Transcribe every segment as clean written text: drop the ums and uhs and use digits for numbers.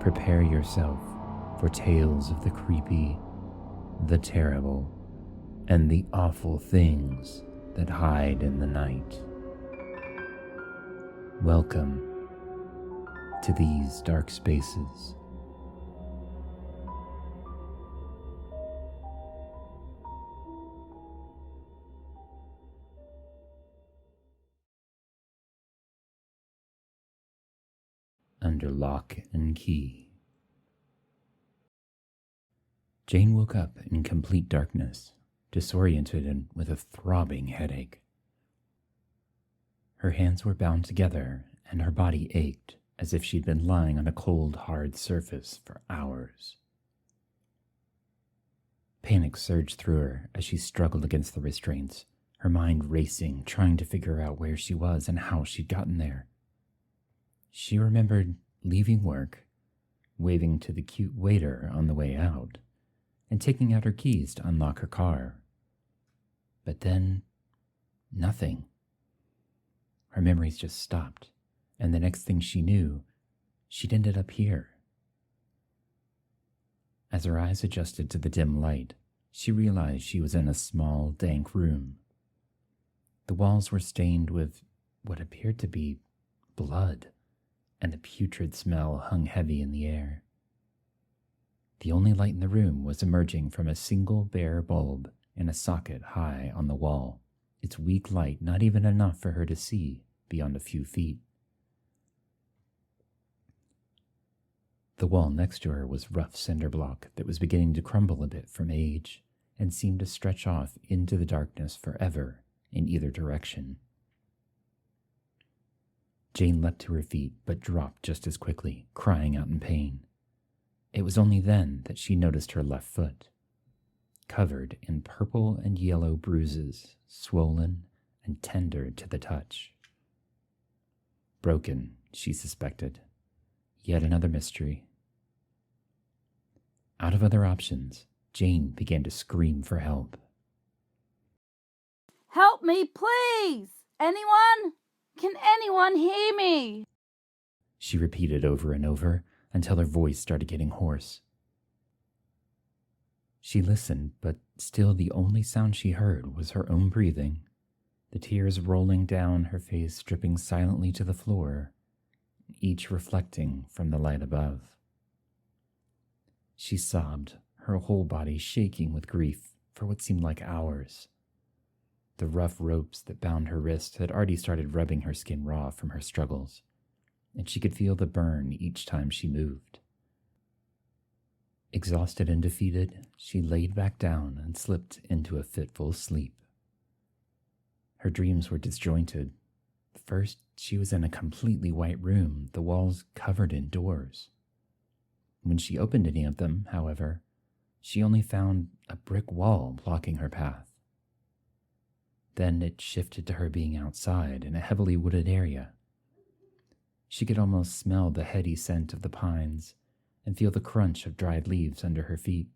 Prepare yourself for tales of the creepy, the terrible, and the awful things that hide in the night. Welcome to these dark spaces. Under lock and key. Jane woke up in complete darkness, disoriented and with a throbbing headache. Her hands were bound together and her body ached as if she'd been lying on a cold, hard surface for hours. Panic surged through her as she struggled against the restraints, her mind racing, trying to figure out where she was and how she'd gotten there. She remembered leaving work, waving to the cute waiter on the way out, and taking out her keys to unlock her car. But then, nothing. Her memories just stopped, and the next thing she knew, she'd ended up here. As her eyes adjusted to the dim light, she realized she was in a small, dank room. The walls were stained with what appeared to be blood, and the putrid smell hung heavy in the air. The only light in the room was emerging from a single bare bulb in a socket high on the wall, its weak light not even enough for her to see beyond a few feet. The wall next to her was rough cinder block that was beginning to crumble a bit from age and seemed to stretch off into the darkness forever in either direction. Jane leapt to her feet, but dropped just as quickly, crying out in pain. It was only then that she noticed her left foot, covered in purple and yellow bruises, swollen and tender to the touch. Broken, she suspected. Yet another mystery. Out of other options, Jane began to scream for help. Help me, please! Anyone? Can anyone hear me? She repeated over and over until her voice started getting hoarse. She listened, but still the only sound she heard was her own breathing, the tears rolling down her face, dripping silently to the floor, each reflecting from the light above. She sobbed, her whole body shaking with grief for what seemed like hours. The rough ropes that bound her wrist had already started rubbing her skin raw from her struggles, and she could feel the burn each time she moved. Exhausted and defeated, she laid back down and slipped into a fitful sleep. Her dreams were disjointed. First, she was in a completely white room, the walls covered in doors. When she opened any of them, however, she only found a brick wall blocking her path. Then it shifted to her being outside in a heavily wooded area. She could almost smell the heady scent of the pines and feel the crunch of dried leaves under her feet.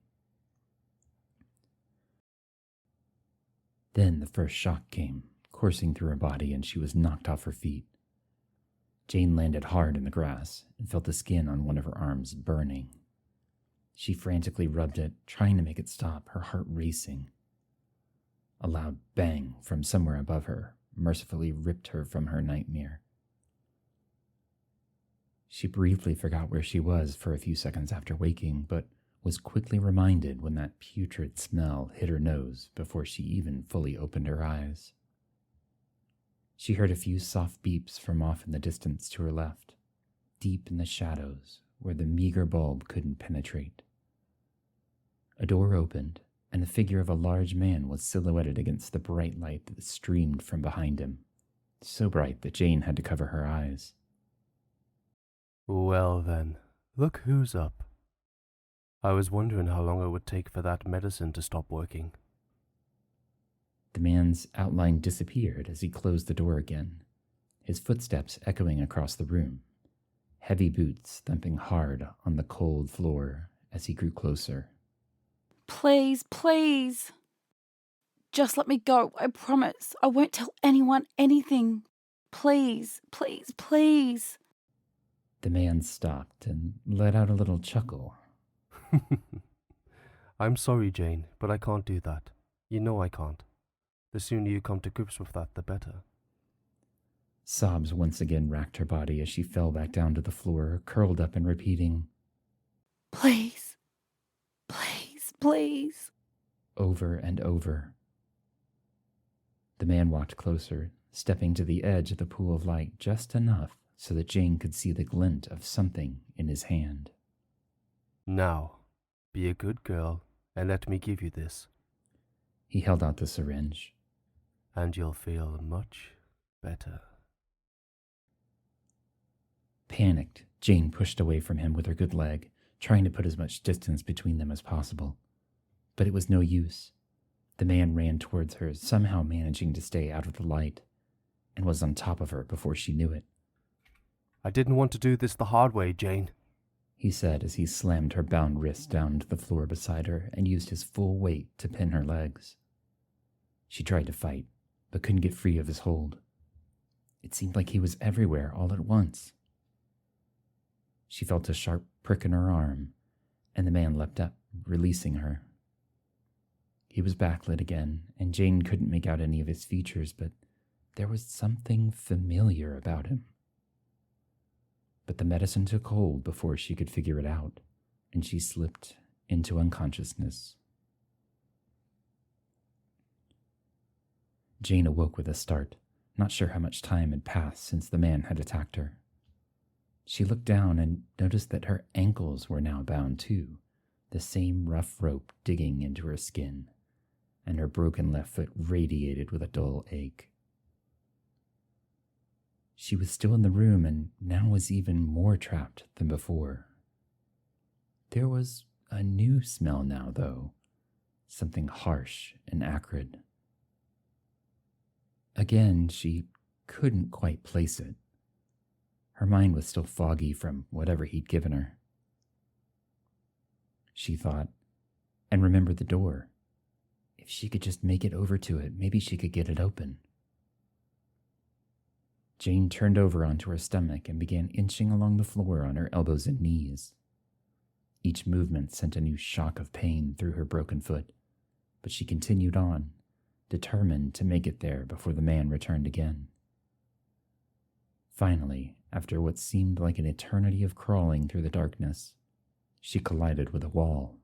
Then the first shock came, coursing through her body, and she was knocked off her feet. Jane landed hard in the grass and felt the skin on one of her arms burning. She frantically rubbed it, trying to make it stop, her heart racing. A loud bang from somewhere above her mercifully ripped her from her nightmare. She briefly forgot where she was for a few seconds after waking, but was quickly reminded when that putrid smell hit her nose before she even fully opened her eyes. She heard a few soft beeps from off in the distance to her left, deep in the shadows where the meager bulb couldn't penetrate. A door opened, and the figure of a large man was silhouetted against the bright light that streamed from behind him, so bright that Jane had to cover her eyes. Well then, look who's up. I was wondering how long it would take for that medicine to stop working. The man's outline disappeared as he closed the door again, his footsteps echoing across the room, heavy boots thumping hard on the cold floor as he grew closer. Please, please. Just let me go, I promise. I won't tell anyone anything. Please, please, please. The man stopped and let out a little chuckle. I'm sorry, Jane, but I can't do that. You know I can't. The sooner you come to grips with that, the better. Sobs once again racked her body as she fell back down to the floor, curled up and repeating, Please, please, please. over and over. The man walked closer, stepping to the edge of the pool of light just enough so that Jane could see the glint of something in his hand. Now, be a good girl and let me give you this. He held out the syringe. And you'll feel much better. Panicked, Jane pushed away from him with her good leg, trying to put as much distance between them as possible. But it was no use. The man ran towards her, somehow managing to stay out of the light, and was on top of her before she knew it. I didn't want to do this the hard way, Jane, he said as he slammed her bound wrists down to the floor beside her and used his full weight to pin her legs. She tried to fight, but couldn't get free of his hold. It seemed like he was everywhere all at once. She felt a sharp prick in her arm, and the man leapt up, releasing her. He was backlit again, and Jane couldn't make out any of his features, but there was something familiar about him. But the medicine took hold before she could figure it out, and she slipped into unconsciousness. Jane awoke with a start, not sure how much time had passed since the man had attacked her. She looked down and noticed that her ankles were now bound too, the same rough rope digging into her skin, and her broken left foot radiated with a dull ache. She was still in the room and now was even more trapped than before. There was a new smell now, though, something harsh and acrid. Again, she couldn't quite place it. Her mind was still foggy from whatever he'd given her. She thought, and remembered the door. If she could just make it over to it, maybe she could get it open. Jane turned over onto her stomach and began inching along the floor on her elbows and knees. Each movement sent a new shock of pain through her broken foot, but she continued on, determined to make it there before the man returned again. Finally, after what seemed like an eternity of crawling through the darkness, she collided with a wall.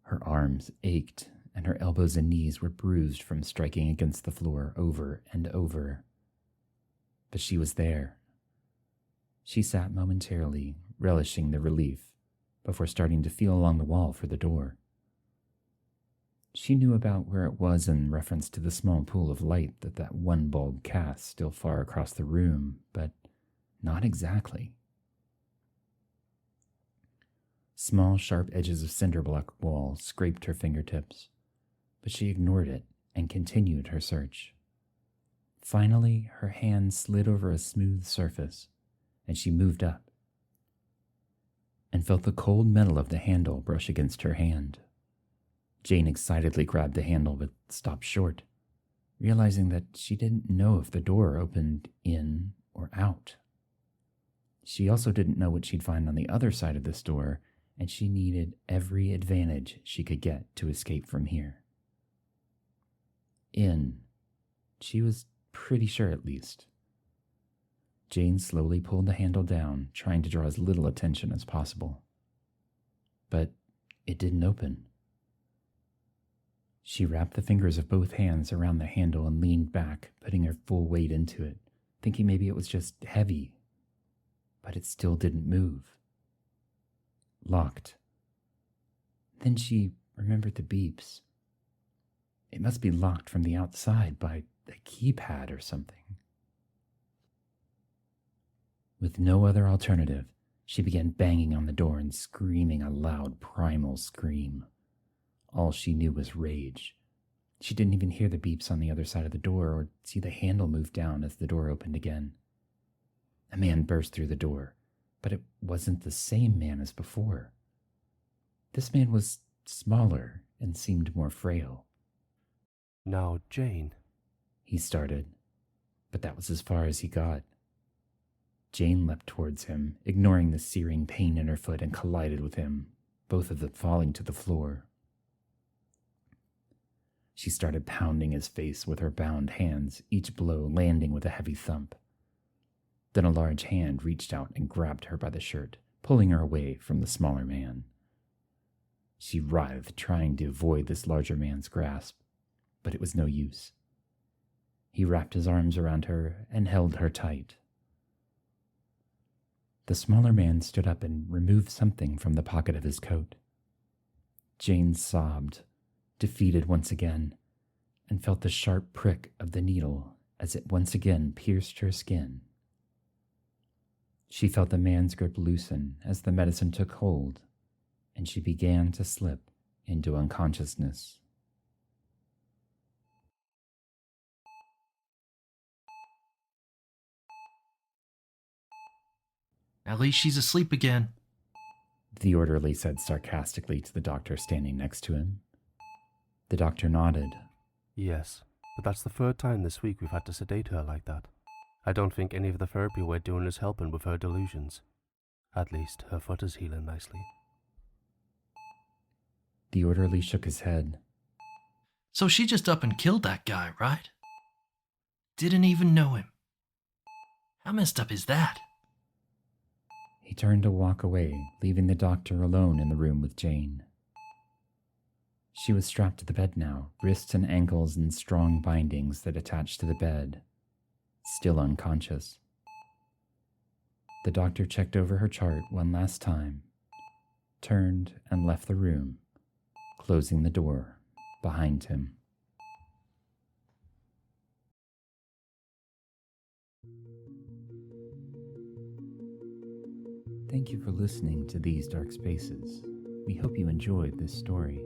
Her arms ached, and her elbows and knees were bruised from striking against the floor over and over. But she was there. She sat momentarily, relishing the relief, before starting to feel along the wall for the door. She knew about where it was in reference to the small pool of light that one bulb cast still far across the room, but not exactly. Small, sharp edges of cinder block wall scraped her fingertips, but she ignored it and continued her search. Finally, her hand slid over a smooth surface, and she moved up and felt the cold metal of the handle brush against her hand. Jane excitedly grabbed the handle but stopped short, realizing that she didn't know if the door opened in or out. She also didn't know what she'd find on the other side of this door, and she needed every advantage she could get to escape from here. In. She was pretty sure at least. Jane slowly pulled the handle down, trying to draw as little attention as possible. But it didn't open. She wrapped the fingers of both hands around the handle and leaned back, putting her full weight into it, thinking maybe it was just heavy. But it still didn't move. Locked. Then she remembered the beeps. It must be locked from the outside by a keypad or something. With no other alternative, she began banging on the door and screaming a loud primal scream. All she knew was rage. She didn't even hear the beeps on the other side of the door or see the handle move down as the door opened again. A man burst through the door, but it wasn't the same man as before. This man was smaller and seemed more frail. Now, Jane, He started, but that was as far as he got. Jane leapt towards him, ignoring the searing pain in her foot, and collided with him, both of them falling to the floor. She started pounding his face with her bound hands, each blow landing with a heavy thump. Then a large hand reached out and grabbed her by the shirt, pulling her away from the smaller man. She writhed, trying to avoid this larger man's grasp, but it was no use. He wrapped his arms around her and held her tight. The smaller man stood up and removed something from the pocket of his coat. Jane sobbed, defeated once again, and felt the sharp prick of the needle as it once again pierced her skin. She felt the man's grip loosen as the medicine took hold, and she began to slip into unconsciousness. At least she's asleep again. The orderly said sarcastically to the doctor standing next to him. The doctor nodded. Yes, but that's the third time this week we've had to sedate her like that. I don't think any of the therapy we're doing is helping with her delusions. At least, her foot is healing nicely. The orderly shook his head. So she just up and killed that guy, right? Didn't even know him. How messed up is that? He turned to walk away, leaving the doctor alone in the room with Jane. She was strapped to the bed now, wrists and ankles in strong bindings that attached to the bed, still unconscious. The doctor checked over her chart one last time, turned and left the room, closing the door behind him. Thank you for listening to These Dark Spaces. We hope you enjoyed this story.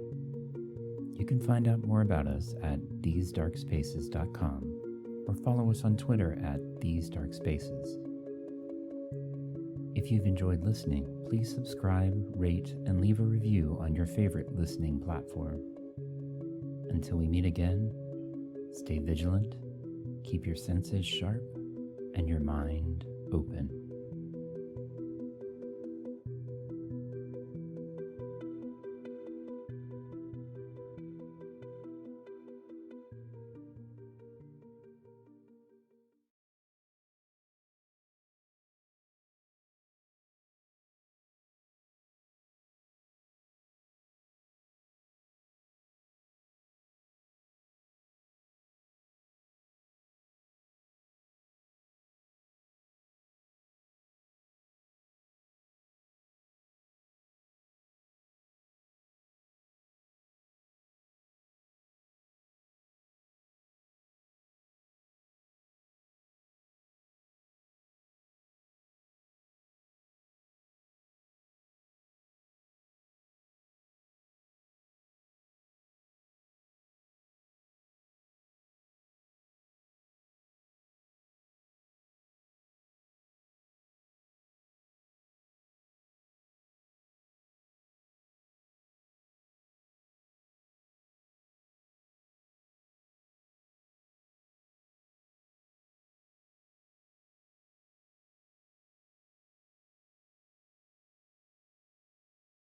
You can find out more about us at thesedarkspaces.com or follow us on Twitter at thesedarkspaces. If you've enjoyed listening, please subscribe, rate, and leave a review on your favorite listening platform. Until we meet again, stay vigilant, keep your senses sharp, and your mind open.